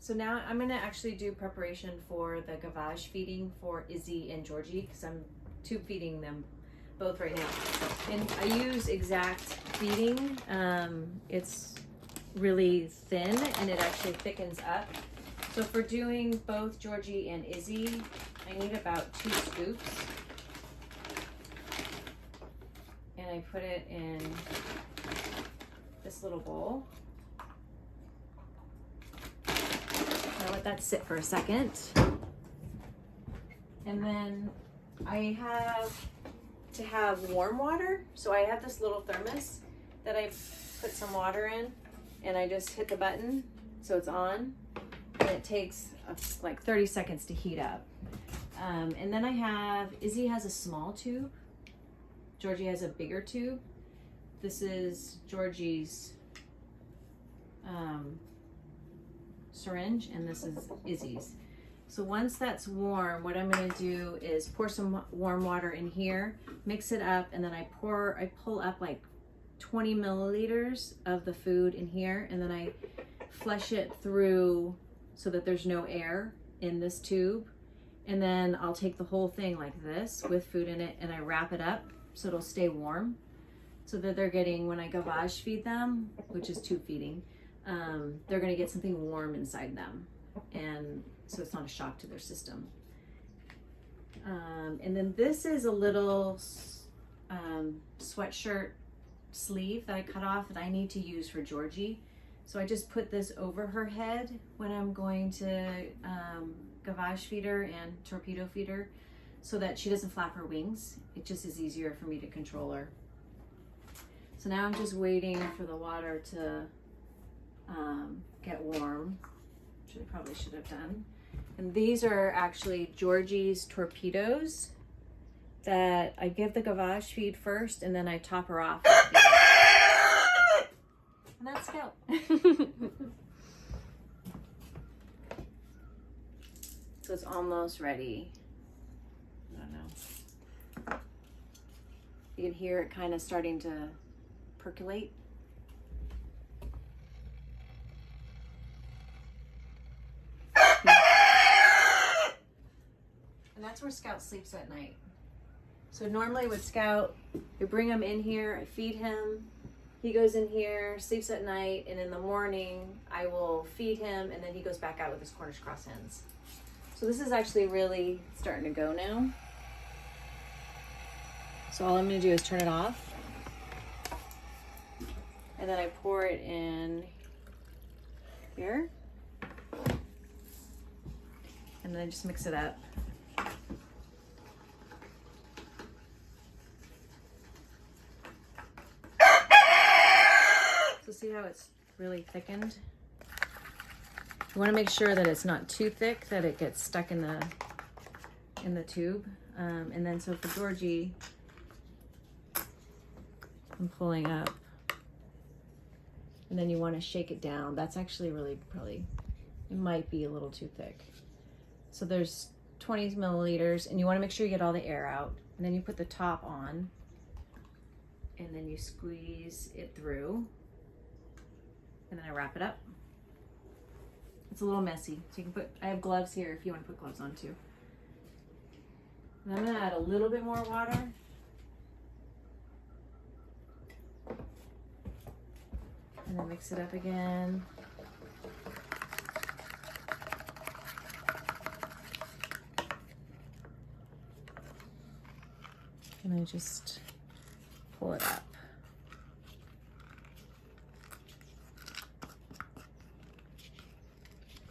So now I'm gonna actually do preparation for the gavage feeding for Izzy and Giorgi because I'm tube feeding them both right now. And I use exact feeding. It's really thin and it actually thickens up. So for doing both Giorgi and Izzy, I need about 2 scoops. And I put it in this little bowl. I'll let that sit for a second. And then I have to have warm water. So I have this little thermos that I put some water in and I just hit the button so it's on. And it takes like 30 seconds to heat up. And then I have, Izzy has a small tube. Giorgi has a bigger tube. This is Giorgi's syringe and this is Izzy's. So once that's warm, what I'm gonna do is pour some warm water in here, mix it up, and then I pull up like 20 milliliters of the food in here, and then I flush it through so that there's no air in this tube. And then I'll take the whole thing like this with food in it and I wrap it up so it'll stay warm, so that they're getting, when I gavage feed them, which is tube feeding, they're gonna get something warm inside them, and so it's not a shock to their system. And then this is a little sweatshirt sleeve that I cut off that I need to use for Giorgi. So I just put this over her head when I'm going to gavage feed her and torpedo feed her, so that she doesn't flap her wings. It just is easier for me to control her. So now I'm just waiting for the water to get warm, which I probably should have done. And these are actually Giorgi's torpedoes that I give the gavage feed first and then I top her off. And that's Scout. So it's almost ready. I don't know. You can hear it kind of starting to percolate. And that's where Scout sleeps at night. So normally with Scout, you bring him in here, I feed him, he goes in here, sleeps at night, and in the morning I will feed him, and then he goes back out with his Cornish cross hens. So this is actually really starting to go now. So all I'm gonna do is turn it off. And then I pour it in here. And then I just mix it up. So see how it's really thickened? You want to make sure that it's not too thick, that it gets stuck in the tube. And then so for Giorgi, I'm pulling up. And then you want to shake it down. That's actually really probably, it might be a little too thick. So there's 20 milliliters, and you want to make sure you get all the air out. And then you put the top on, and then you squeeze it through, and then I wrap it up. It's a little messy, so you can put, I have gloves here if you want to put gloves on too. And I'm going to add a little bit more water. And then mix it up again. And I just pull it up.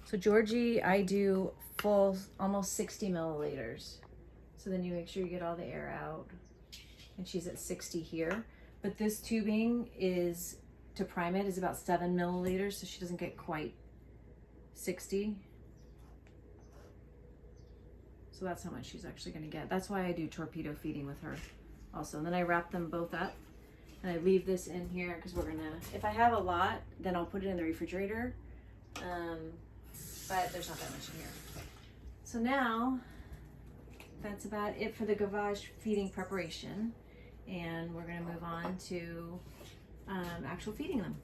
So Giorgi, I do full, almost 60 milliliters. So then you make sure you get all the air out. And she's at 60 here. But this tubing is, to prime it, is about 7 milliliters, so she doesn't get quite 60. So that's how much she's actually gonna get. That's why I do torpedo feeding with her also. And then I wrap them both up and I leave this in here because we're gonna, if I have a lot, then I'll put it in the refrigerator. But there's not that much in here. So now, that's about it for the gavage feeding preparation. And we're gonna move on to actual feeding them.